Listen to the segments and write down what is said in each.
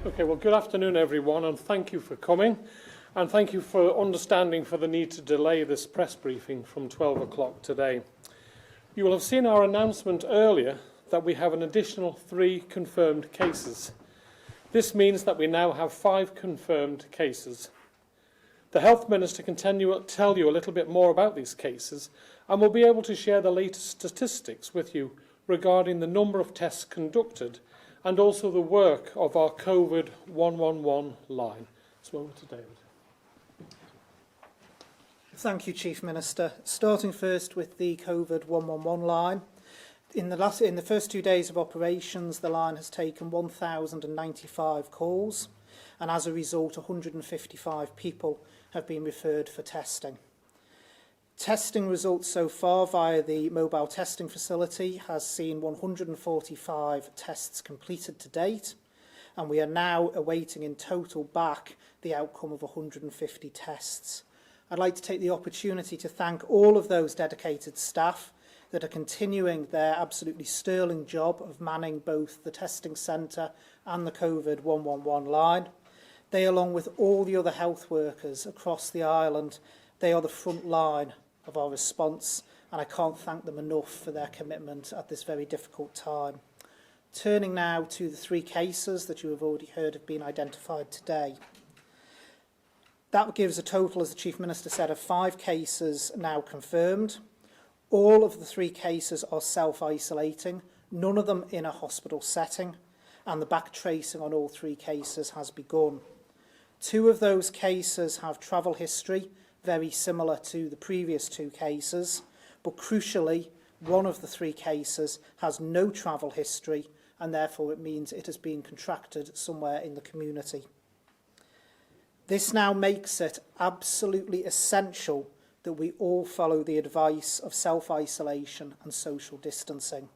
Okay, well, good afternoon, everyone, and thank you for coming, and thank you for understanding for the need to delay this press briefing from 12 o'clock today. You will have seen our announcement earlier that we have an additional 3 confirmed cases. This means that we now have 5 confirmed cases. The Health Minister can tell you a little bit more about these cases, and will be able to share the latest statistics with you regarding the number of tests conducted and also the work of our COVID 111 line. So over to David. Thank you, Chief Minister. Starting first with the COVID 111 line. In the first 2 days of operations, the line has taken 1,095 calls, and as a result, 155 people have been referred for testing. Testing results so far via the mobile testing facility has seen 145 tests completed to date, and we are now awaiting in total back the outcome of 150 tests. I'd like to take the opportunity to thank all of those dedicated staff that are continuing their absolutely sterling job of manning both the testing centre and the COVID 111 line. They, along with all the other health workers across the island, they are the front line of our response, and I can't thank them enough for their commitment at this very difficult time. Turning now to the 3 cases that you have already heard have been identified today. That gives a total, as the Chief Minister said, of 5 cases now confirmed. All of the 3 cases are self-isolating, none of them in a hospital setting, and the back tracing on all 3 cases has begun. 2 of those cases have travel history, very similar to the previous 2 cases, but crucially, 1 of the 3 cases has no travel history, and therefore it means it has been contracted somewhere in the community. This now makes it absolutely essential that we all follow the advice of self-isolation and social distancing.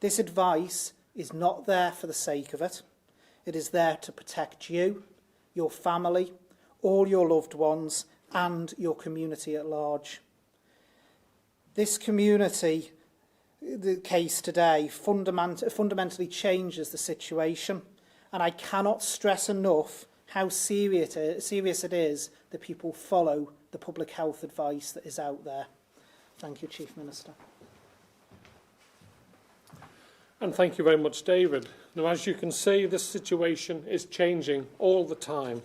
This advice is not there for the sake of it. It is there to protect you, your family, all your loved ones, and your community at large. This community, the case today, fundamentally changes the situation, and I cannot stress enough how serious it is that people follow the public health advice that is out there. Thank you, Chief Minister. And thank you very much, David. Now, as you can see, this situation is changing all the time,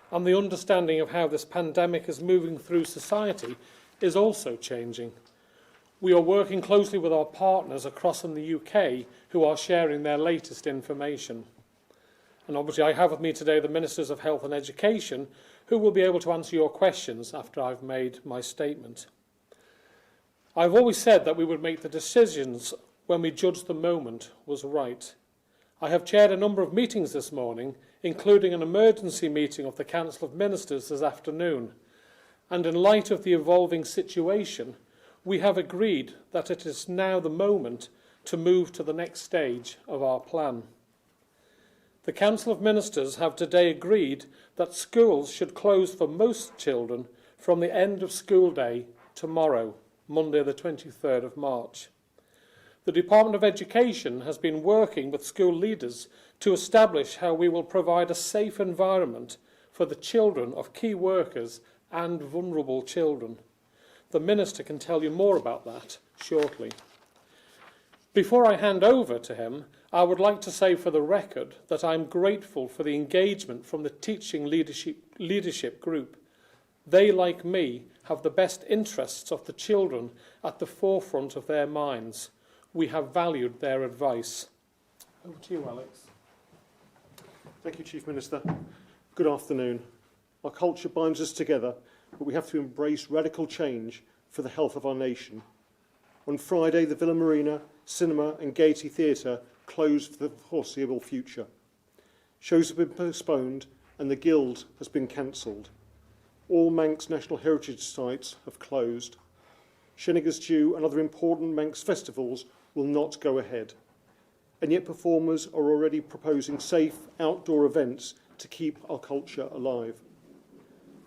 and the understanding of how this pandemic is moving through society is also changing. We are working closely with our partners across in the UK who are sharing their latest information. And obviously I have with me today the Ministers of Health and Education who will be able to answer your questions after I've made my statement. I've always said that we would make the decisions when we judged the moment was right. I have chaired a number of meetings this morning, including an emergency meeting of the Council of Ministers this afternoon. And in light of the evolving situation, we have agreed that it is now the moment to move to the next stage of our plan. The Council of Ministers have today agreed that schools should close for most children from the end of school day tomorrow, Monday the 23rd of March. The Department of Education has been working with school leaders to establish how we will provide a safe environment for the children of key workers and vulnerable children. The Minister can tell you more about that shortly. Before I hand over to him, I would like to say for the record that I'm grateful for the engagement from the teaching leadership group. They, like me, have the best interests of the children at the forefront of their minds. We have valued their advice. Over to you, Alex. Thank you, Chief Minister. Good afternoon. Our culture binds us together, but we have to embrace radical change for the health of our nation. On Friday, the Villa Marina, Cinema and Gaiety Theatre closed for the foreseeable future. Shows have been postponed and the Guild has been cancelled. All Manx National Heritage Sites have closed. Shenniger's Dew and other important Manx festivals will not go ahead. And yet performers are already proposing safe outdoor events to keep our culture alive.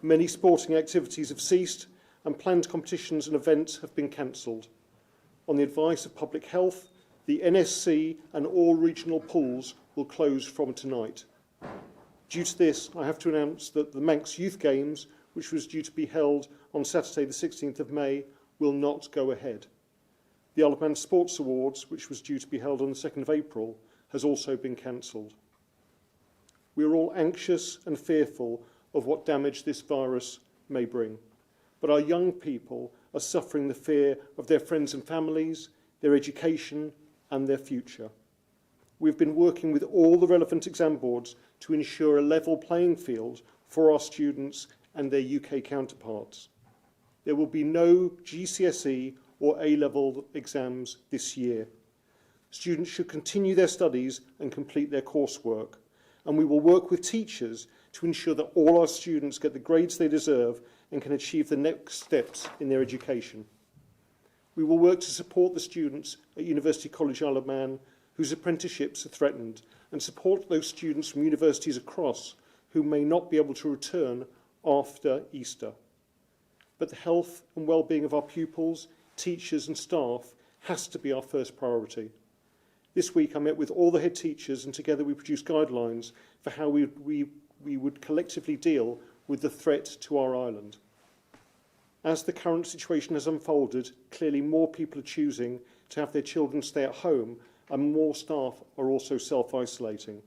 Many sporting activities have ceased and planned competitions and events have been cancelled. On the advice of Public Health, the NSC and all regional pools will close from tonight. Due to this, I have to announce that the Manx Youth Games, which was due to be held on Saturday the 16th of May, will not go ahead. The Isle of Man Sports Awards, which was due to be held on the 2nd of April, has also been cancelled. We are all anxious and fearful of what damage this virus may bring, but our young people are suffering the fear of their friends and families, their education and their future. We've been working with all the relevant exam boards to ensure a level playing field for our students and their UK counterparts. There will be no GCSE or A-level exams this year. Students should continue their studies and complete their coursework, and we will work with teachers to ensure that all our students get the grades they deserve and can achieve the next steps in their education. We will work to support the students at University College Isle of Man whose apprenticeships are threatened, and support those students from universities across who may not be able to return after Easter. But the health and well-being of our pupils, teachers and staff has to be our first priority. This week I met with all the head teachers, and together we produced guidelines for how we would collectively deal with the threat to our island. As the current situation has unfolded, clearly more people are choosing to have their children stay at home, and more staff are also self-isolating.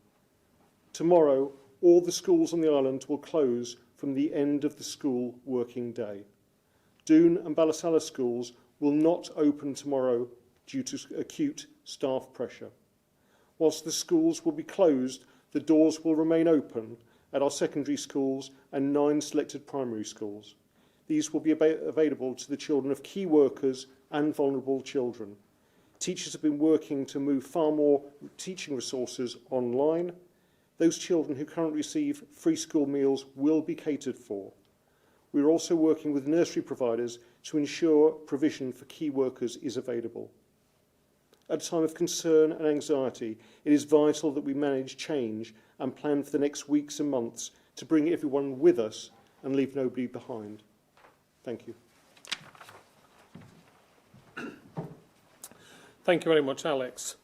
Tomorrow, all the schools on the island will close from the end of the school working day. Doon and Ballasalla schools will not open tomorrow due to acute staff pressure. Whilst the schools will be closed, the doors will remain open at our secondary schools and 9 selected primary schools. These will be available to the children of key workers and vulnerable children. Teachers have been working to move far more teaching resources online. Those children who currently receive free school meals will be catered for. We are also working with nursery providers to ensure provision for key workers is available. At a time of concern and anxiety, it is vital that we manage change and plan for the next weeks and months to bring everyone with us and leave nobody behind. Thank you. Thank you very much, Alex.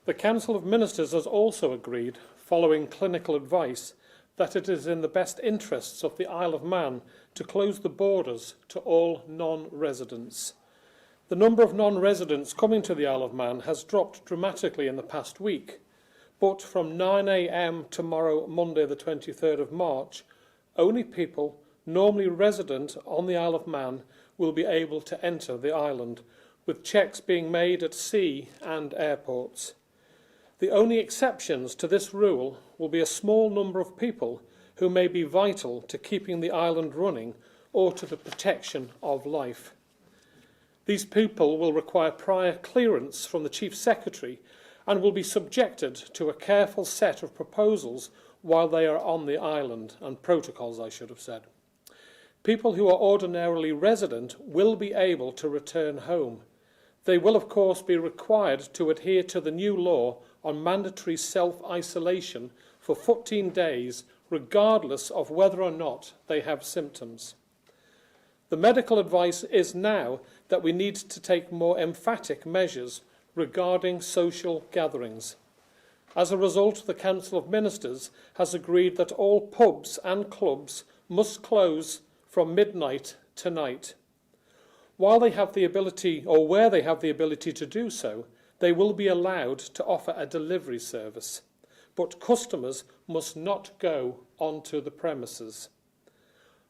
The Council of Ministers has also agreed, following clinical advice, that it is in the best interests of the Isle of Man to close the borders to all non-residents. The number of non-residents coming to the Isle of Man has dropped dramatically in the past week, but from 9 a.m. tomorrow, Monday the 23rd of March, only people normally resident on the Isle of Man will be able to enter the island, with checks being made at sea and airports. The only exceptions to this rule will be a small number of people who may be vital to keeping the island running or to the protection of life. These people will require prior clearance from the Chief Secretary and will be subjected to a careful set of proposals while they are on the island, and protocols, I should have said. People who are ordinarily resident will be able to return home. They will, of course, be required to adhere to the new law on mandatory self-isolation for 14 days, regardless of whether or not they have symptoms. The medical advice is now that we need to take more emphatic measures regarding social gatherings. As a result, the Council of Ministers has agreed that all pubs and clubs must close from midnight tonight. While they have the ability, or where they have the ability to do so, they will be allowed to offer a delivery service, but customers must not go onto the premises.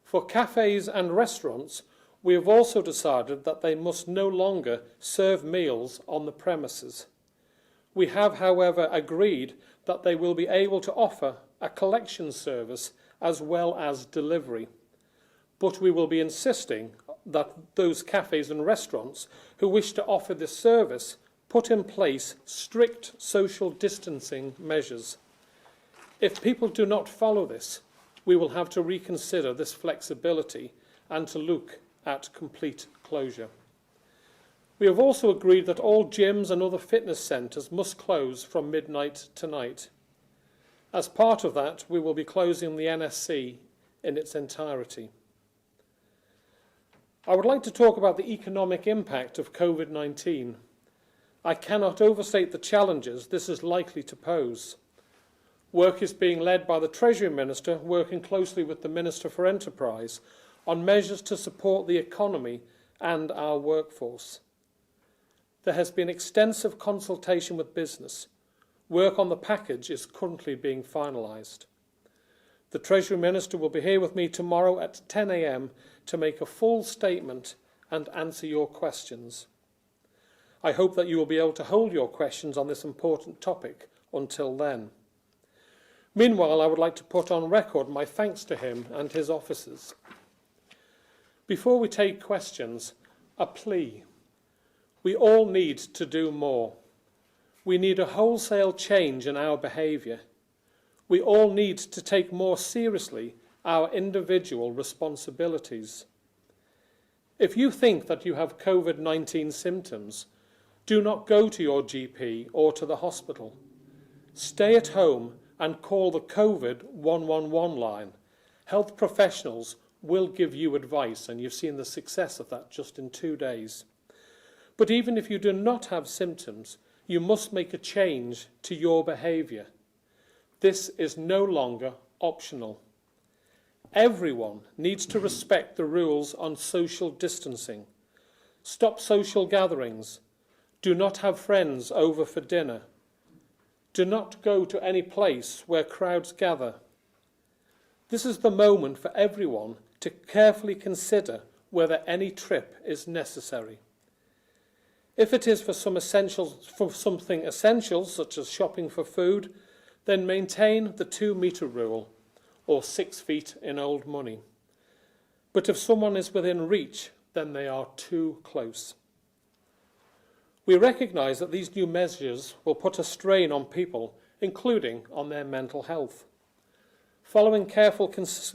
For cafes and restaurants, we have also decided that they must no longer serve meals on the premises. We have, however, agreed that they will be able to offer a collection service as well as delivery. But we will be insisting that those cafes and restaurants who wish to offer this service put in place strict social distancing measures. If people do not follow this, we will have to reconsider this flexibility and to look at complete closure. We have also agreed that all gyms and other fitness centres must close from midnight tonight. As part of that, we will be closing the NSC in its entirety. I would like to talk about the economic impact of COVID-19. I cannot overstate the challenges this is likely to pose. Work is being led by the Treasury Minister, working closely with the Minister for Enterprise on measures to support the economy and our workforce. There has been extensive consultation with business. Work on the package is currently being finalised. The Treasury Minister will be here with me tomorrow at 10 a.m. to make a full statement and answer your questions. I hope that you will be able to hold your questions on this important topic until then. Meanwhile, I would like to put on record my thanks to him and his officers. Before we take questions, a plea. We all need to do more. We need a wholesale change in our behaviour. We all need to take more seriously our individual responsibilities. If you think that you have COVID-19 symptoms, do not go to your GP or to the hospital. Stay at home and call the COVID 111 line. Health professionals will give you advice, and you've seen the success of that just in 2 days. But even if you do not have symptoms, you must make a change to your behaviour. This is no longer optional. Everyone needs to respect the rules on social distancing. Stop social gatherings. Do not have friends over for dinner. Do not go to any place where crowds gather. This is the moment for everyone to carefully consider whether any trip is necessary. If it is for something essential, such as shopping for food, then maintain the 2-metre rule, or 6 feet in old money. But if someone is within reach, then they are too close. We recognise that these new measures will put a strain on people, including on their mental health. Following careful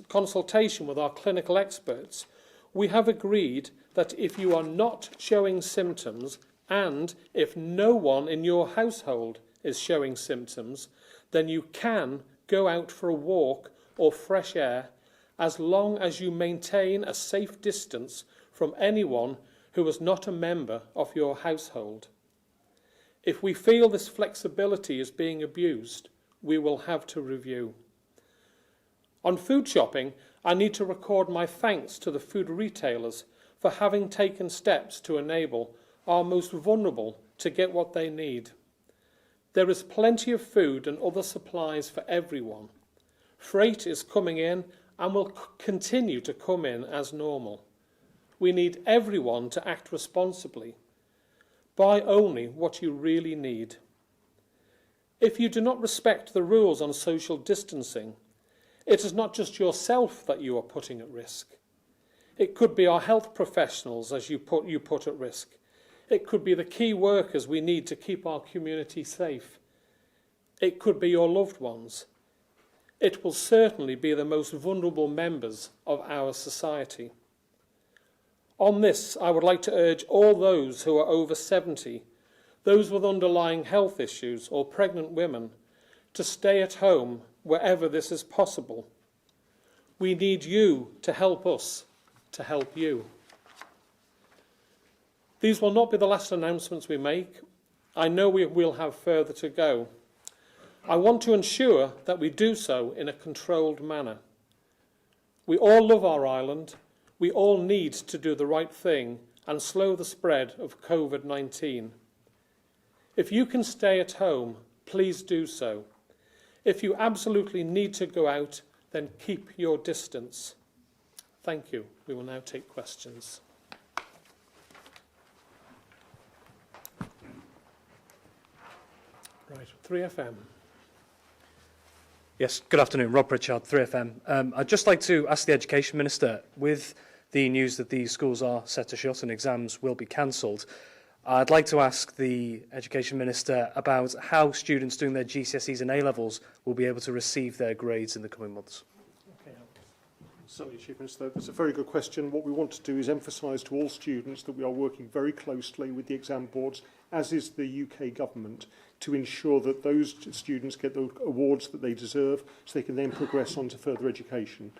consultation with our clinical experts, we have agreed that if you are not showing symptoms and if no one in your household is showing symptoms, then you can go out for a walk or fresh air as long as you maintain a safe distance from anyone who is not a member of your household. If we feel this flexibility is being abused, we will have to review. On food shopping, I need to record my thanks to the food retailers for having taken steps to enable our most vulnerable to get what they need. There is plenty of food and other supplies for everyone. Freight is coming in and will continue to come in as normal. We need everyone to act responsibly. Buy only what you really need. If you do not respect the rules on social distancing, it is not just yourself that you are putting at risk. It could be our health professionals as you put at risk. It could be the key workers we need to keep our community safe. It could be your loved ones. It will certainly be the most vulnerable members of our society. On this, I would like to urge all those who are over 70, those with underlying health issues or pregnant women, to stay at home wherever this is possible. We need you to help us to help you. These will not be the last announcements we make. I know we will have further to go. I want to ensure that we do so in a controlled manner. We all love our island. We all need to do the right thing and slow the spread of COVID-19. If you can stay at home, please do so. If you absolutely need to go out, then keep your distance. Thank you. We will now take questions. Right, 3FM. Yes, good afternoon. Rob Pritchard, 3FM. I'd just like to ask the Education Minister, with the news that these schools are set to shut and exams will be cancelled, I'd like to ask the Education Minister about how students doing their GCSEs and A-levels will be able to receive their grades in the coming months. Certainly, Chief Minister, that's a very good question. What we want to do is emphasise to all students that we are working very closely with the exam boards, as is the UK Government, to ensure that those students get the awards that they deserve so they can then progress on to further education.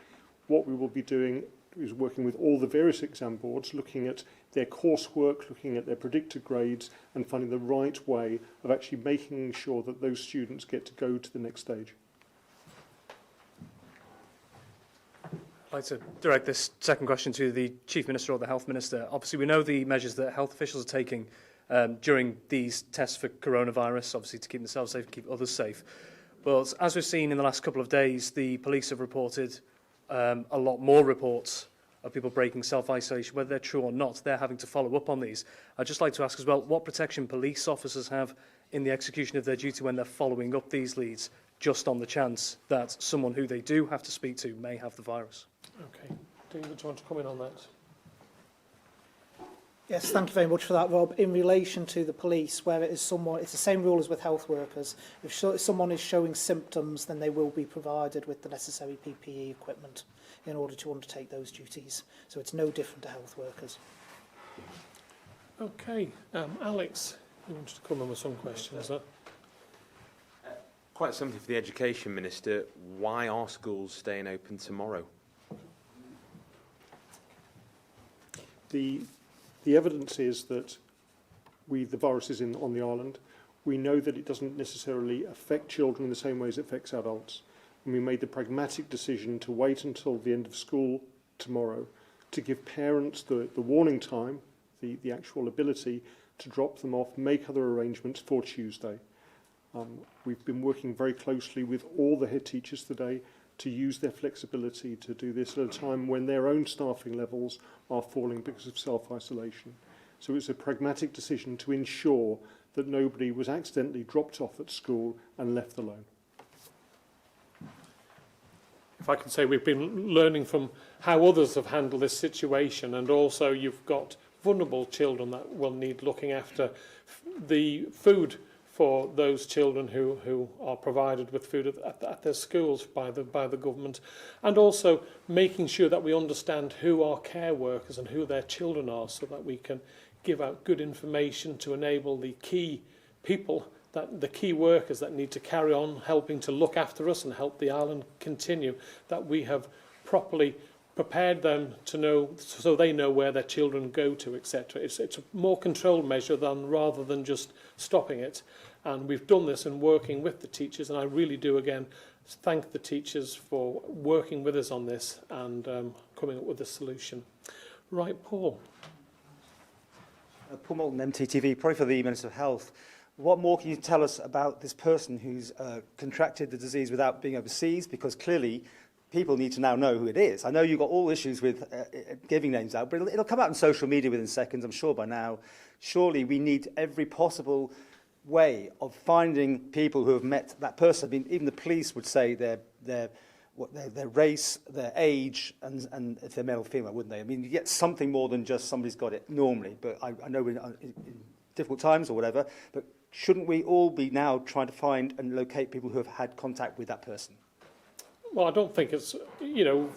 What we will be doing is working with all the various exam boards, looking at their coursework, looking at their predicted grades and finding the right way of actually making sure that those students get to go to the next stage. I'd like to direct this second question to the Chief Minister or the Health Minister. Obviously, we know the measures that health officials are taking during these tests for coronavirus, obviously to keep themselves safe and keep others safe. But as we've seen in the last couple of days, the police have reported a lot more reports of people breaking self-isolation, whether they're true or not. They're having to follow up on these. I'd just like to ask as well, what protection police officers have in the execution of their duty when they're following up these leads, just on the chance that someone who they do have to speak to may have the virus? Okay. David, do you want to comment on that? Yes, thank you very much for that, Rob. In relation to the police, where it is someone, it's the same rule as with health workers. If someone is showing symptoms, then they will be provided with the necessary PPE equipment in order to undertake those duties. So it's no different to health workers. Okay. Alex, you wanted to come in with some questions, huh? Quite simply for the Education Minister, why are schools staying open tomorrow? The evidence is that the virus is on the island. We know that it doesn't necessarily affect children in the same way as it affects adults. And we made the pragmatic decision to wait until the end of school tomorrow to give parents the warning time, the actual ability to drop them off, make other arrangements for Tuesday. We've been working very closely with all the head teachers today to use their flexibility to do this at a time when their own staffing levels are falling because of self-isolation. So it's a pragmatic decision to ensure that nobody was accidentally dropped off at school and left alone. If I can say, we've been learning from how others have handled this situation, and also you've got vulnerable children that will need looking after. The food for those children who are provided with food at their schools by the government, and also making sure that we understand who our care workers and who their children are, so that we can give out good information to enable the key people, that the key workers that need to carry on helping to look after us and help the island continue, that we have properly prepared them to know, so they know where their children go to, etc. It's a more controlled measure rather than just stopping it. And we've done this in working with the teachers, and I really do again thank the teachers for working with us on this and coming up with a solution. Right, Paul. Paul Moulton, MT-TV, probably for the Minister of Health. What more can you tell us about this person who's contracted the disease without being overseas? Because clearly people need to now know who it is. I know you've got all issues with giving names out, but it'll come out in social media within seconds, I'm sure by now. Surely we need every possible way of finding people who have met that person. I mean, even the police would say their race, their age, and if they're male or female, wouldn't they? I mean, you get something more than just somebody's got it normally, but I know we're in difficult times or whatever, but shouldn't we all be now trying to find and locate people who have had contact with that person? Well, I don't think it's,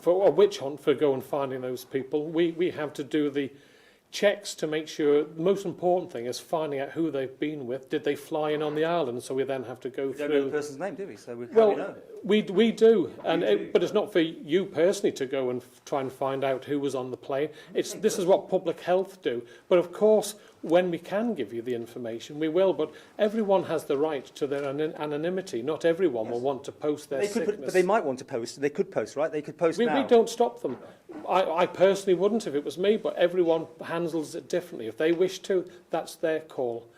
for a witch hunt for going and finding those people. We have to do the checks to make sure. The most important thing is finding out who they've been with. Did they fly in on the island? So we then have to go through. We don't know the person's name, do we? So how do we know? We do, but it's not for you personally to go and try and find out who was on the plane. This is what public health do. But of course, when we can give you the information, we will. But everyone has the right to their anonymity. Not everyone will want to post their sickness. But they might want to post. They could post, right? They could post now. We don't stop them. I personally wouldn't if it was me, but everyone handles it differently. If they wish to, that's their call.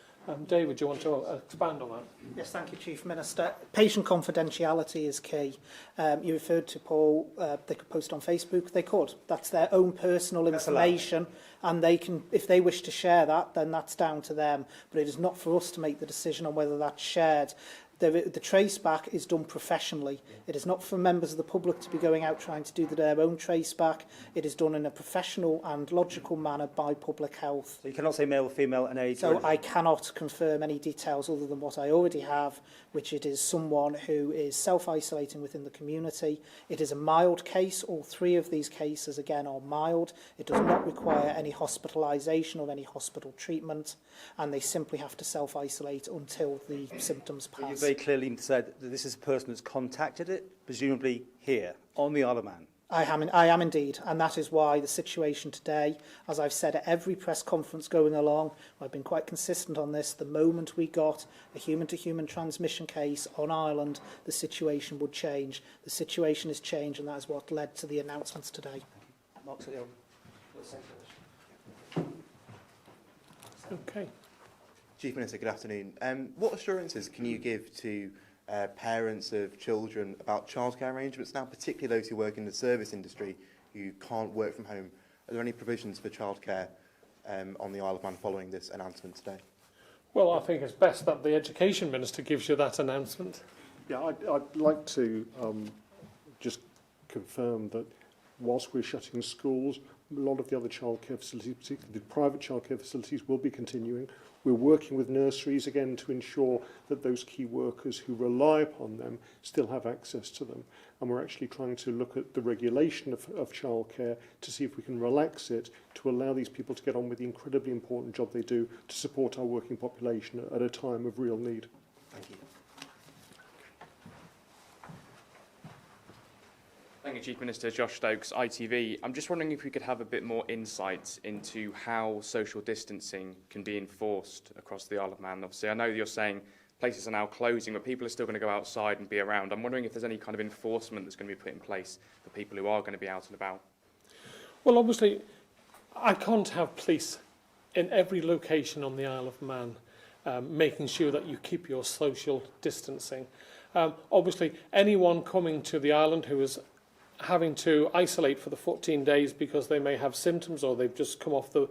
David, do you want to expand on that? Yes, thank you, Chief Minister. Patient confidentiality is key. You referred to Paul, they could post on Facebook. They could. That's their own personal information, and they can, if they wish to share that, then that's down to them. But it is not for us to make the decision on whether that's shared. The trace back is done professionally. It is not for members of the public to be going out trying to do their own trace back. It is done in a professional and logical manner by public health. So you cannot say male or female and age? So I cannot confirm any details other than what I already have, which it is someone who is self-isolating within the community. It is a mild case. All three of these cases, again, are mild. It does not require any hospitalisation or any hospital treatment, and they simply have to self-isolate until the symptoms pass. You very clearly said that this is a person that's contacted it, presumably here, on the Isle of Man. I am indeed, and that is why the situation today, as I've said at every press conference going along, I've been quite consistent on this, the moment we got a human-to-human transmission case on Ireland, the situation would change. The situation has changed, and that is what led to the announcements today. Mark's at the Okay. Chief Minister, good afternoon. What assurances can you give to parents of children about childcare arrangements now, particularly those who work in the service industry who can't work from home? Are there any provisions for childcare on the Isle of Man following this announcement today? Well, I think it's best that the Education Minister gives you that announcement. Yeah, I'd like to just confirm that whilst we're shutting schools, a lot of the other childcare facilities, particularly the private childcare facilities, will be continuing. We're working with nurseries again to ensure that those key workers who rely upon them still have access to them. And we're actually trying to look at the regulation of childcare to see if we can relax it to allow these people to get on with the incredibly important job they do to support our working population at a time of real need. Thank you. Thank you, Chief Minister. Josh Stokes, ITV. I'm just wondering if we could have a bit more insight into how social distancing can be enforced across the Isle of Man. Obviously, I know you're saying places are now closing, but people are still going to go outside and be around. I'm wondering if there's any kind of enforcement that's going to be put in place for people who are going to be out and about. Well, obviously, I can't have police in every location on the Isle of Man making sure that you keep your social distancing. Obviously, anyone coming to the island who is having to isolate for the 14 days because they may have symptoms or they've just come off the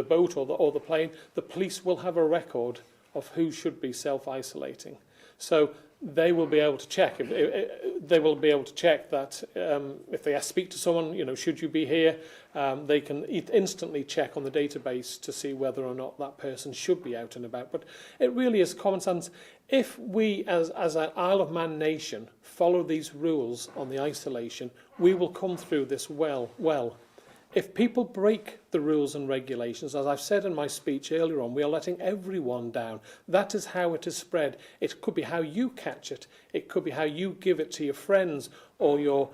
boat or the plane, the police will have a record of who should be self-isolating. So they will be able to check. They will be able to check that if they speak to someone, you know, should you be here, they can instantly check on the database to see whether or not that person should be out and about. But it really is common sense. If we, as an Isle of Man nation, follow these rules on the isolation, we will come through this well. If people break the rules and regulations, as I've said in my speech earlier on, we are letting everyone down. That is how it is spread. It could be how you catch it. It could be how you give it to your friends or your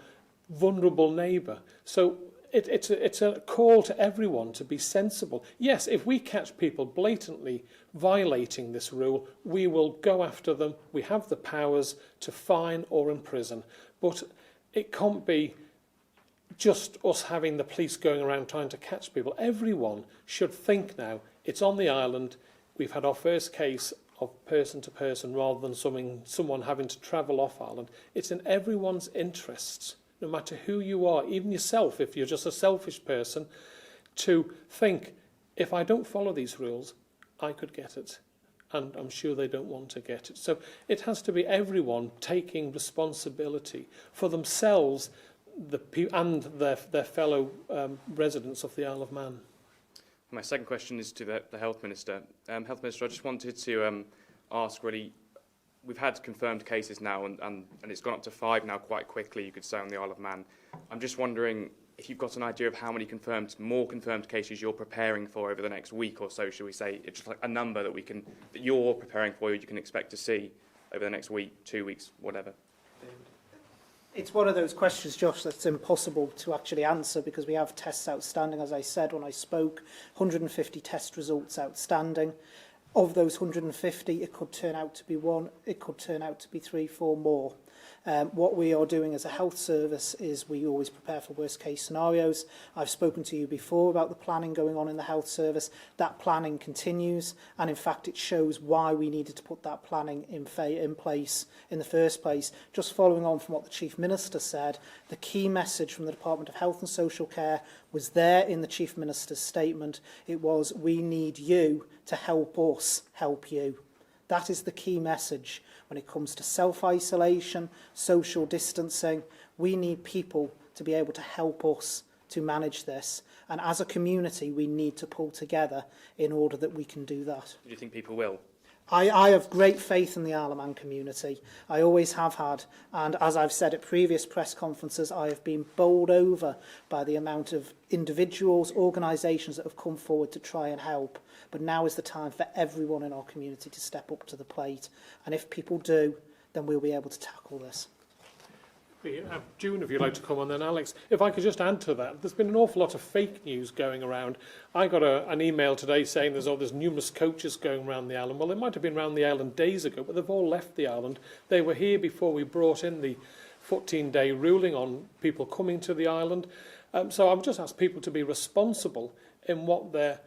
vulnerable neighbour. So it's a call to everyone to be sensible. Yes, if we catch people blatantly violating this rule, we will go after them. We have the powers to fine or imprison. But it can't be just us having the police going around trying to catch people. Everyone should think now, it's on the island, we've had our first case of person to person rather than someone having to travel off island. It's in everyone's interests, no matter who you are, even yourself, if you're just a selfish person, to think, if I don't follow these rules, I could get it. And I'm sure they don't want to get it. So it has to be everyone taking responsibility for themselves and their fellow residents of the Isle of Man. My second question is to the Health Minister. Health Minister, I just wanted to ask really, we've had confirmed cases now and it's gone up to 5 now quite quickly, you could say, on the Isle of Man. I'm just wondering if you've got an idea of how many more confirmed cases you're preparing for over the next week or so, shall we say? It's just like a number that you're preparing for, you can expect to see over the next week, 2 weeks, whatever. It's one of those questions, Josh, that's impossible to actually answer because we have tests outstanding. As I said when I spoke, 150 test results outstanding. Of those 150, it could turn out to be 1, it could turn out to be 3, 4 more. What we are doing as a health service is we always prepare for worst case scenarios. I've spoken to you before about the planning going on in the health service. That planning continues, and in fact it shows why we needed to put that planning in place in the first place. Just following on from what the Chief Minister said, the key message from the Department of Health and Social Care was there in the Chief Minister's statement. It was, we need you to help us help you. That is the key message. When it comes to self-isolation, social distancing, we need people to be able to help us to manage this. And as a community, we need to pull together in order that we can do that. Do you think people will? I have great faith in the Isle of Man community. I always have had. And as I've said at previous press conferences, I have been bowled over by the amount of individuals, organisations that have come forward to try and help. But now is the time for everyone in our community to step up to the plate. And if people do, then we'll be able to tackle this. June, if you'd like to come on then, Alex. If I could just add to that, there's been an awful lot of fake news going around. I got an email today saying there's numerous coaches going around the island. Well, they might have been around the island days ago, but they've all left the island. They were here before we brought in the 14-day ruling on people coming to the island. So I would just ask people to be responsible in what they're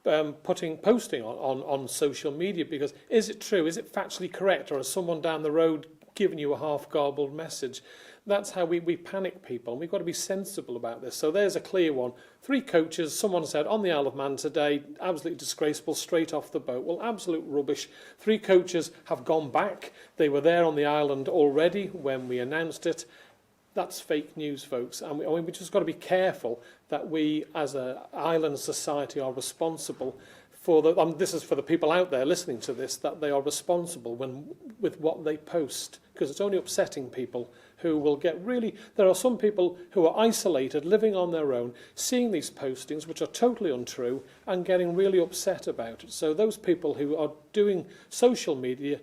posting on social media, because is it true, is it factually correct, or is someone down the road giving you a half-garbled message? That's how we panic people, and we've got to be sensible about this. So there's a clear one. 3 coaches, someone said, on the Isle of Man today, absolutely disgraceful, straight off the boat. Well, absolute rubbish. 3 coaches have gone back. They were there on the island already when we announced it. That's fake news, folks. And we just got to be careful that we, as an island society, are responsible for this is for the people out there listening to this, that they are responsible with what they post, because it's only upsetting people who will get really... There are some people who are isolated, living on their own, seeing these postings, which are totally untrue, and getting really upset about it. So those people who are doing social media,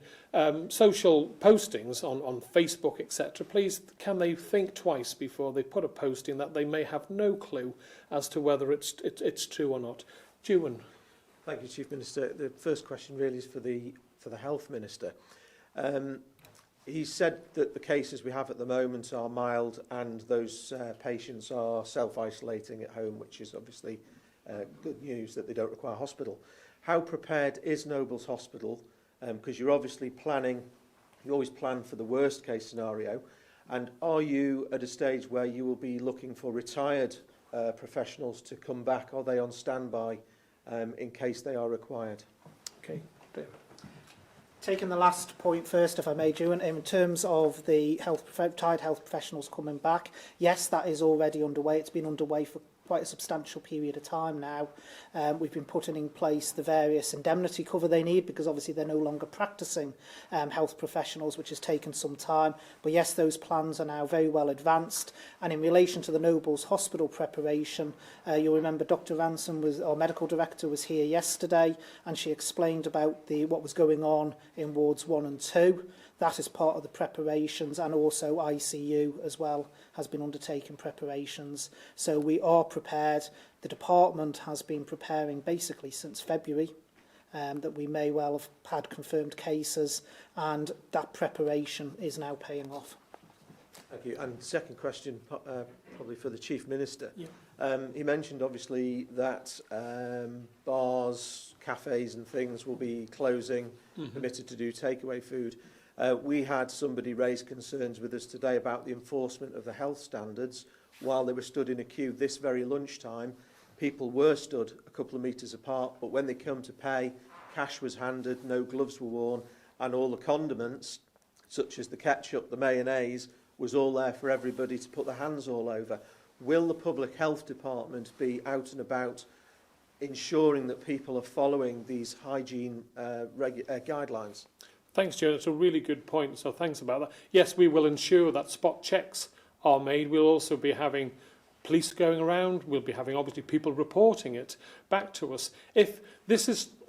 social postings on Facebook, etc., please, can they think twice before they put a posting that they may have no clue as to whether it's true or not? Ewan. Thank you, Chief Minister. The first question really is for the Health Minister. He said that the cases we have at the moment are mild and those patients are self-isolating at home, which is obviously good news that they don't require hospital. How prepared is Nobles Hospital? Because you're obviously planning, you always plan for the worst case scenario. And are you at a stage where you will be looking for retired professionals to come back? Are they on standby in case they are required? Okay, David. Taking the last point first, if I may, Ewan, in terms of the retired health professionals coming back, yes, that is already underway. It's been underway for quite a substantial period of time now. We've been putting in place the various indemnity cover they need, because obviously they're no longer practicing health professionals, which has taken some time. But yes, those plans are now very well advanced. And in relation to the Nobles Hospital preparation, you'll remember Dr. Ransom, our medical director, was here yesterday, and she explained about what was going on in wards 1 and 2. That is part of the preparations, and also ICU as well has been undertaking preparations. So we are prepared. The department has been preparing basically since February, that we may well have had confirmed cases, and that preparation is now paying off. Thank you. And second question, probably for the Chief Minister. Yeah. He mentioned obviously that bars, cafes and things will be closing, permitted to do takeaway food. We had somebody raise concerns with us today about the enforcement of the health standards. While they were stood in a queue this very lunchtime, people were stood a couple of metres apart, but when they come to pay, cash was handed, no gloves were worn, and all the condiments, such as the ketchup, the mayonnaise, was all there for everybody to put their hands all over. Will the Public Health Department be out and about ensuring that people are following these hygiene guidelines? Thanks, Joe. It's a really good point, so thanks about that. Yes, we will ensure that spot checks are made. We'll also be having police going around. We'll be having, obviously, people reporting it back to us.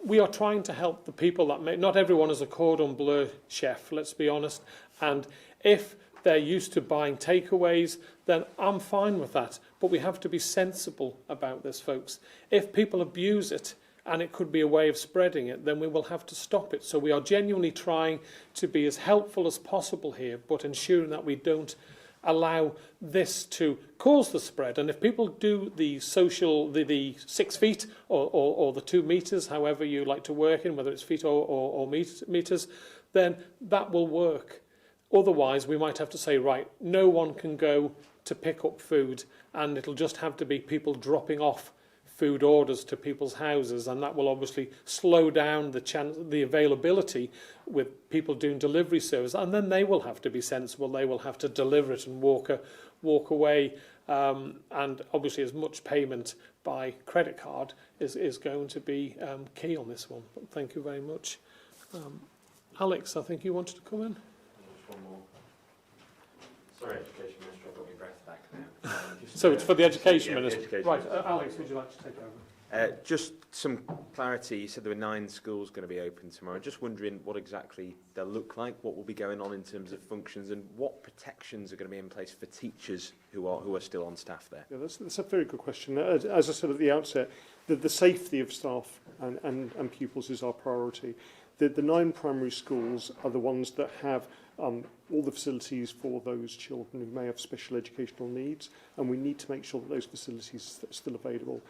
We are trying to help the people that not everyone is a cordon bleu chef, let's be honest. And if they're used to buying takeaways, then I'm fine with that. But we have to be sensible about this, folks. If people abuse it, and it could be a way of spreading it, then we will have to stop it. So we are genuinely trying to be as helpful as possible here, but ensuring that we don't allow this to cause the spread. And if people do the 6 feet or the 2 metres, however you like to work in, whether it's feet or metres, then that will work. Otherwise, we might have to say, right, no one can go to pick up food, and it'll just have to be people dropping off food orders to people's houses, and that will obviously slow down the availability with people doing delivery service, and then they will have to be sensible. They will have to deliver it and walk away, and obviously as much payment by credit card is going to be key on this one. But thank you very much. Alex, I think you wanted to come in. Just one more. Sorry, Education Minister, I've got my breath back now. So it's for the Education Yeah, Minister. Education Right, Minister. Alex, would you like to take over? Just some clarity, you said there were 9 schools going to be open tomorrow. Just wondering what exactly they'll look like, what will be going on in terms of functions, and what protections are going to be in place for teachers who are still on staff there. Yeah, that's a very good question. As I said at the outset, the safety of staff and pupils is our priority. The 9 primary schools are the ones that have all the facilities for those children who may have special educational needs, and we need to make sure that those facilities are still available.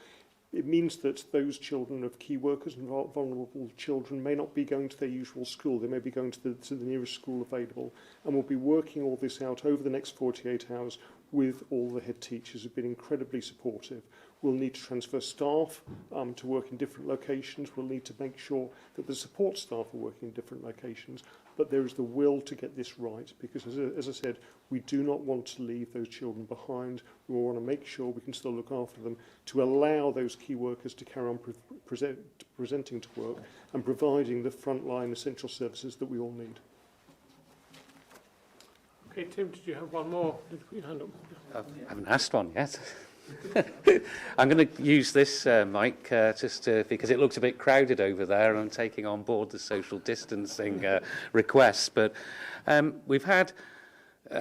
It means that those children of key workers and vulnerable children may not be going to their usual school. They may be going to the nearest school available, and we'll be working all this out over the next 48 hours with all the head teachers who've been incredibly supportive. We'll need to transfer staff to work in different locations. We'll need to make sure that the support staff are working in different locations. But there is the will to get this right, because as I said, we do not want to leave those children behind. We want to make sure we can still look after them, to allow those key workers to carry on presenting to work and providing the frontline essential services that we all need. Okay, Tim, did you have one more? Did you hand up? I haven't asked one yet. I'm going to use this mic because it looks a bit crowded over there, and I'm taking on board the social distancing requests. But we've had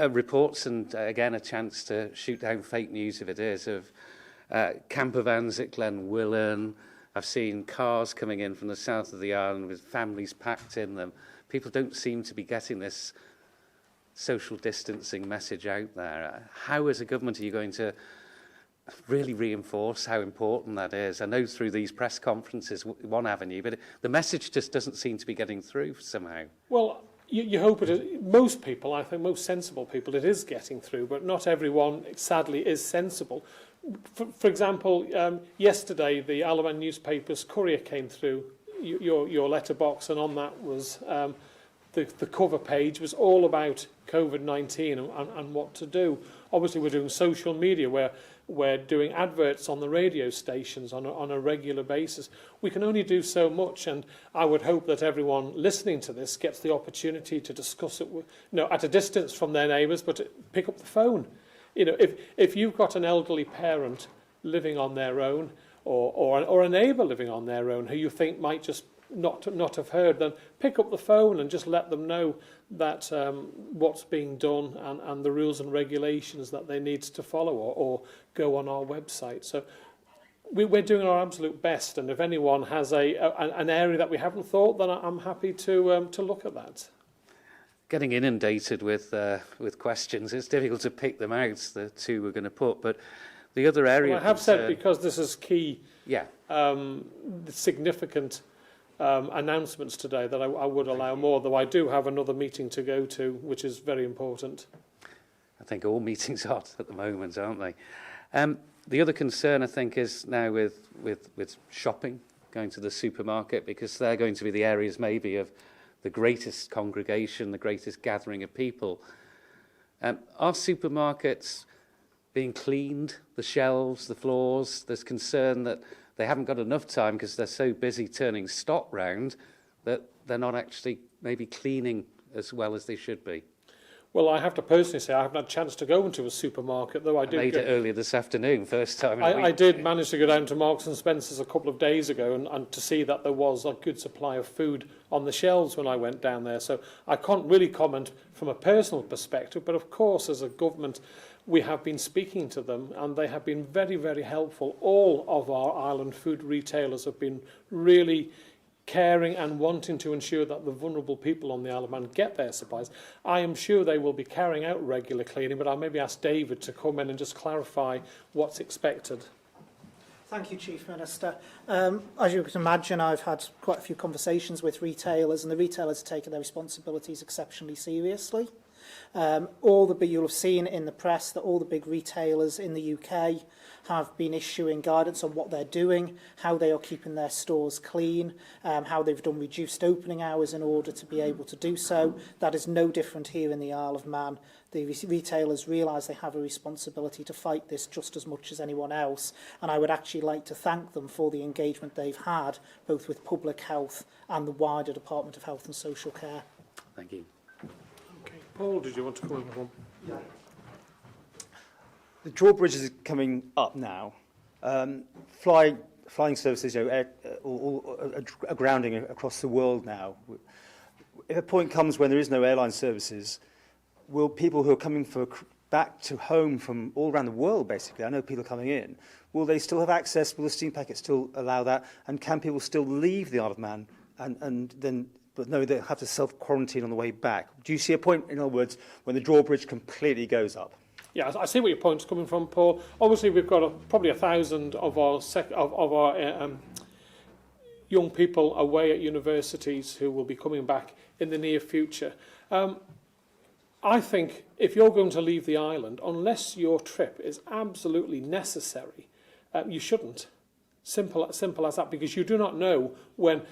reports and, again, a chance to shoot down fake news, if it is, of camper vans at Glenwillan. I've seen cars coming in from the south of the island with families packed in them. People don't seem to be getting this social distancing message out there. How, as a government, are you going to really reinforce how important that is? I know through these press conferences, one avenue, but the message just doesn't seem to be getting through somehow. Well, you hope it is. Most people, I think most sensible people, it is getting through, but not everyone, sadly, is sensible. For example, yesterday, the Isle of Man newspaper's courier came through your letterbox, and on that was the cover page was all about COVID-19 and what to do. Obviously, we're doing social media where we're doing adverts on the radio stations on a regular basis. We can only do so much, and I would hope that everyone listening to this gets the opportunity to discuss it at a distance from their neighbours, but to pick up the phone. If you've got an elderly parent living on their own, or a neighbour living on their own who you think might just not have heard, then pick up the phone and just let them know that what's being done and the rules and regulations that they need to follow, or go on our website. So we're doing our absolute best, and if anyone has an area that we haven't thought, then I'm happy to look at that. Getting inundated with questions, it's difficult to pick them out, the two we're going to put, but the other area... Well, I have said, because this is key, yeah, significant announcements today, that I would allow more, though I do have another meeting to go to, which is very important. I think all meetings are at the moment, aren't they? The other concern, I think, is now with shopping, going to the supermarket, because they're going to be the areas maybe of the greatest congregation, the greatest gathering of people. Are supermarkets being cleaned, the shelves, the floors? There's concern that they haven't got enough time because they're so busy turning stock round that they're not actually maybe cleaning as well as they should be. Well, I have to personally say I haven't had a chance to go into a supermarket, though I made it earlier this afternoon, first time in a week. I did manage to go down to Marks and Spencer's a couple of days ago and to see that there was a good supply of food on the shelves when I went down there. So I can't really comment from a personal perspective, but of course, as a government, we have been speaking to them, and they have been very, very helpful. All of our island food retailers have been really caring and wanting to ensure that the vulnerable people on the Isle of Man get their supplies. I am sure they will be carrying out regular cleaning, but I'll maybe ask David to come in and just clarify what's expected. Thank you, Chief Minister. As you can imagine, I've had quite a few conversations with retailers, and the retailers have taken their responsibilities exceptionally seriously. You'll have seen in the press that all the big retailers in the UK have been issuing guidance on what they're doing, how they are keeping their stores clean, how they've done reduced opening hours in order to be able to do so. That is no different here in the Isle of Man. The retailers realise they have a responsibility to fight this just as much as anyone else, and I would actually like to thank them for the engagement they've had, both with public health and the wider Department of Health and Social Care. Thank you. Okay, Paul, did you want to come in with one? Yeah. The drawbridge is coming up now. Fly flying services, are grounding across the world now. If a point comes when there is no airline services, will people who are coming back to home from all around the world, basically, I know people are coming in, will they still have access? Will the steam packet still allow that? And can people still leave the Isle of Man but no, they have to self-quarantine on the way back? Do you see a point, in other words, when the drawbridge completely goes up? Yeah, I see where your point's coming from, Paul. Obviously, we've got probably 1,000 of our young people away at universities who will be coming back in the near future. I think if you're going to leave the island, unless your trip is absolutely necessary, you shouldn't. Simple as that, because you do not know when.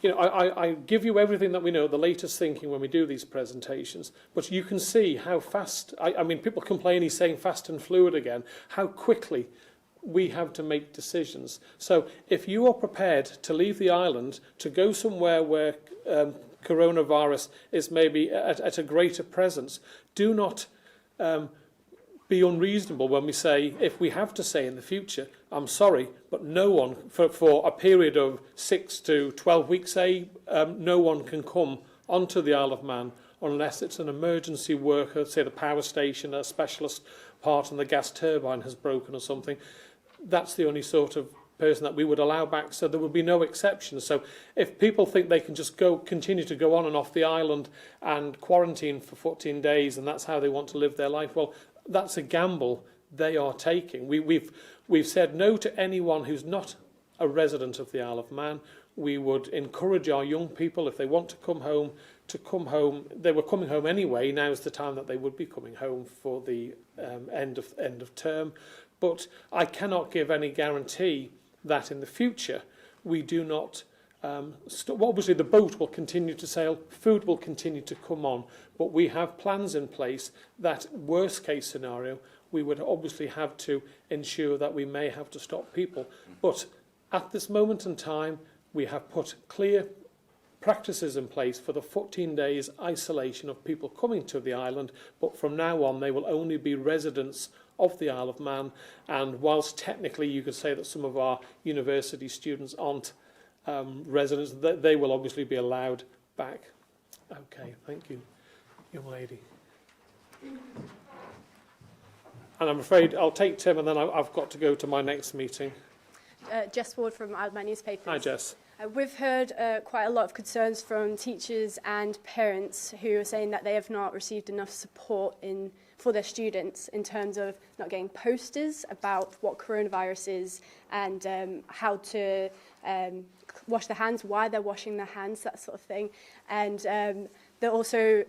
You know, I give you everything that we know, the latest thinking when we do these presentations, but you can see how fast, I mean, people complain he's saying fast and fluid again, how quickly we have to make decisions. So if you are prepared to leave the island, to go somewhere where coronavirus is maybe at a greater presence, do not be unreasonable when we say, if we have to say in the future, I'm sorry, but no one, for a period of 6 to 12 weeks, no one can come onto the Isle of Man unless it's an emergency worker, say the power station, a specialist part and the gas turbine has broken or something. That's the only sort of person that we would allow back, so there would be no exceptions. So if people think they can just continue to go on and off the island and quarantine for 14 days and that's how they want to live their life, well, that's a gamble they are taking. We've said no to anyone who's not a resident of the Isle of Man. We would encourage our young people, if they want to come home, to come home. They were coming home anyway. Now's the time that they would be coming home for the end of term. But I cannot give any guarantee that in the future we do not. Obviously, the boat will continue to sail, food will continue to come on, but we have plans in place that, worst case scenario, we would obviously have to ensure that we may have to stop people. But at this moment in time, we have put clear practices in place for the 14 days isolation of people coming to the island, but from now on they will only be residents of the Isle of Man, and whilst technically you could say that some of our university students aren't residents, they will obviously be allowed back. Okay, thank you, young lady. And I'm afraid I'll take Tim, and then I've got to go to my next meeting. Jess Ward from Isle of Man Newspapers. Hi, Jess. We've heard quite a lot of concerns from teachers and parents who are saying that they have not received enough support for their students in terms of not getting posters about what coronavirus is and how to wash their hands, why they're washing their hands, that sort of thing. And they're also,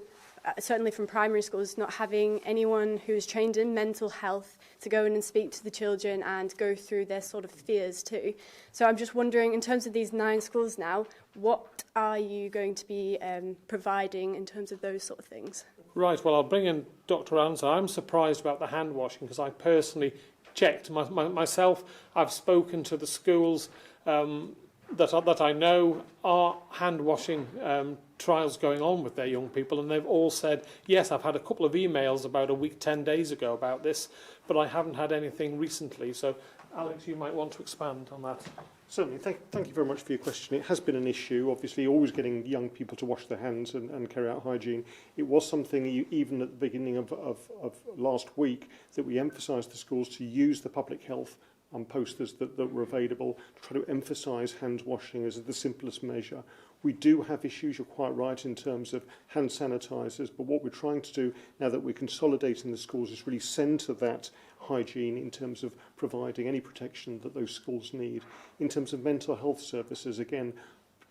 certainly from primary schools, not having anyone who's trained in mental health to go in and speak to the children and go through their sort of fears too. So I'm just wondering, in terms of these 9 schools now, what are you going to be providing in terms of those sort of things? Right, well, I'll bring in Dr. Anza. I'm surprised about the hand washing because I personally checked myself. I've spoken to the schools that I know are hand washing trials going on with their young people, and they've all said, yes, I've had a couple of emails about a week, 10 days ago about this, but I haven't had anything recently. So, Alex, you might want to expand on that. Certainly. Thank you very much for your question. It has been an issue, obviously, always getting young people to wash their hands and carry out hygiene. It was something, even at the beginning of last week, that we emphasised to schools to use the public health posters that were available to try to emphasise hand washing as the simplest measure. We do have issues, you're quite right, in terms of hand sanitisers, but what we're trying to do now that we're consolidating the schools is really centre that hygiene in terms of providing any protection that those schools need. In terms of mental health services, again,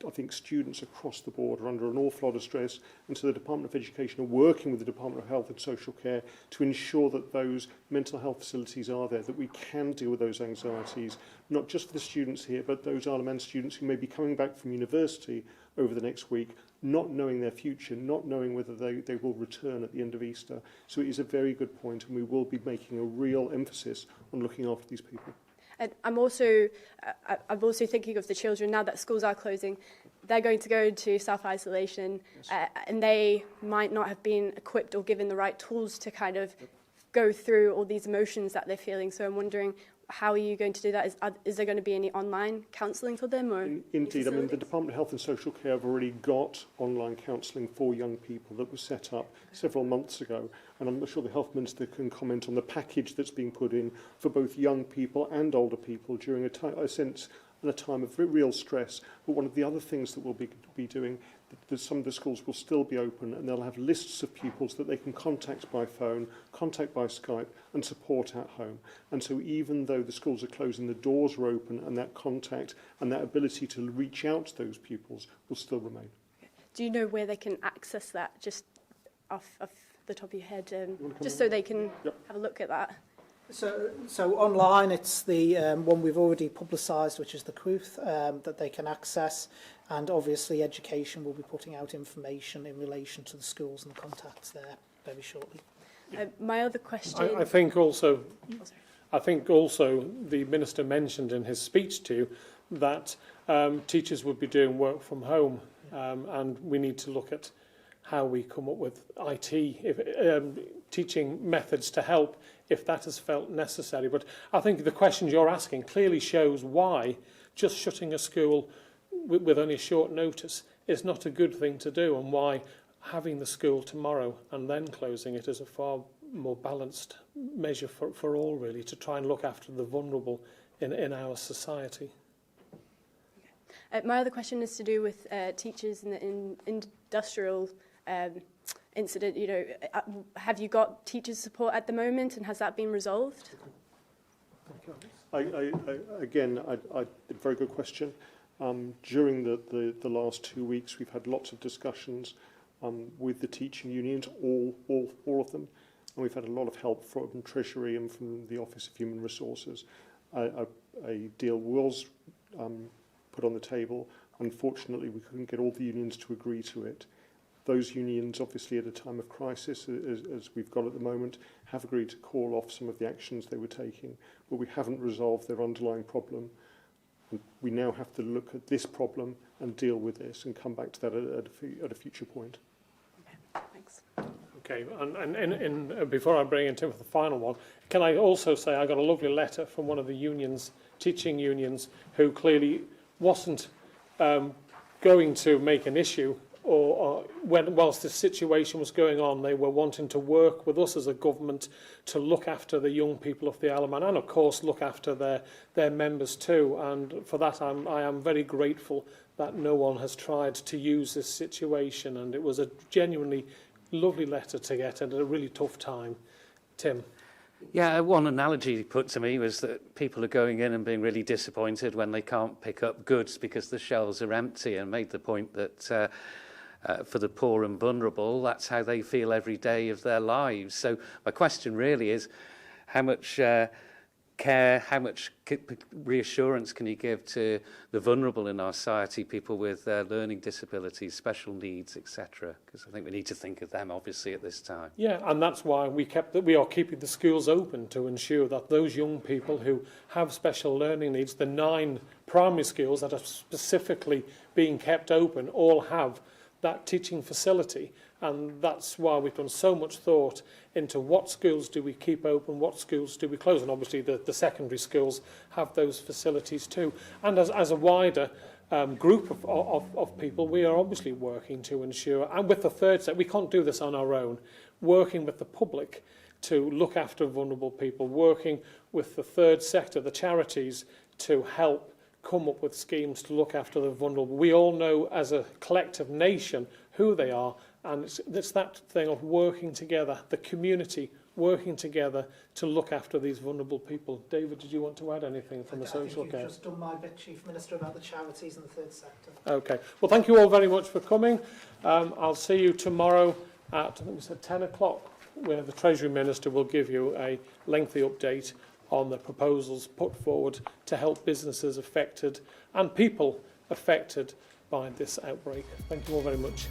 I think students across the board are under an awful lot of stress, and so the Department of Education are working with the Department of Health and Social Care to ensure that those mental health facilities are there, that we can deal with those anxieties, not just for the students here, but those Isle of Man students who may be coming back from university over the next week, not knowing their future, not knowing whether they will return at the end of Easter. So it is a very good point, and we will be making a real emphasis on looking after these people. And I'm also thinking of the children now that schools are closing. They're going to go into self-isolation, yes. And they might not have been equipped or given the right tools to kind of go through all these emotions that they're feeling. So I'm wondering, how are you going to do that? Is there going to be any online counselling for them? Or Indeed. I mean, the Department of Health and Social Care have already got online counselling for young people that was set up several months ago. And I'm sure the Health Minister can comment on the package that's being put in for both young people and older people during a time of real stress. But one of the other things that we'll be doing, that some of the schools will still be open, and they'll have lists of pupils that they can contact by phone, contact by Skype, and support at home. And so even though the schools are closing, the doors are open, and that contact and that ability to reach out to those pupils will still remain. Do you know where they can access that, just off the top of your head, just so they can have a look at that? So online, it's the one we've already publicised, which is the Cruth, that they can access. And obviously education will be putting out information in relation to the schools and the contacts there very shortly. My other question... I think also the Minister mentioned in his speech to you that teachers would be doing work from home, and we need to look at how we come up with teaching methods to help if that is felt necessary. But I think the questions you're asking clearly shows why just shutting a school with only a short notice is not a good thing to do, and why having the school tomorrow and then closing it is a far more balanced measure for all, really, to try and look after the vulnerable in our society. My other question is to do with teachers in the industrial incident. You know, have you got teachers' support at the moment, and has that been resolved? Again, a very good question. During the last 2 weeks, we've had lots of discussions with the teaching unions, all of them, and we've had a lot of help from Treasury and from the Office of Human Resources. A deal was put on the table. Unfortunately, we couldn't get all the unions to agree to it. Those unions, obviously at a time of crisis, as we've got at the moment, have agreed to call off some of the actions they were taking, but we haven't resolved their underlying problem. And we now have to look at this problem and deal with this and come back to that at a future point. Okay, thanks. Okay, and before I bring in Tim for the final one, can I also say I got a lovely letter from one of the unions, teaching unions, who clearly wasn't going to make an issue, or whilst this situation was going on, they were wanting to work with us as a government to look after the young people of the Isle of Man, and of course look after their members too. And for that, I am very grateful that no one has tried to use this situation, and it was a genuinely lovely letter to get at a really tough time. Tim? Yeah, one analogy he put to me was that people are going in and being really disappointed when they can't pick up goods because the shelves are empty, and made the point that for the poor and vulnerable, that's how they feel every day of their lives. So my question really is, how much care, how much reassurance can you give to the vulnerable in our society, people with learning disabilities, special needs, etc.? Because I think we need to think of them, obviously, at this time. Yeah, and that's why we are keeping the schools open, to ensure that those young people who have special learning needs, the 9 primary schools that are specifically being kept open, all have that teaching facility. And that's why we've done so much thought into what schools do we keep open, what schools do we close, and obviously the secondary schools have those facilities too. And as a wider group of people, we are obviously working to ensure, and with the third sector, we can't do this on our own, working with the public to look after vulnerable people, working with the third sector, the charities, to help come up with schemes to look after the vulnerable. We all know as a collective nation who they are, and it's that thing of working together, the community working together to look after these vulnerable people. David, did you want to add anything from the social care? I've just done my bit, Chief Minister, about the charities and the third sector. Okay. Well, thank you all very much for coming. I'll see you tomorrow at, I think we said 10 o'clock, where the Treasury Minister will give you a lengthy update on the proposals put forward to help businesses affected and people affected by this outbreak. Thank you all very much.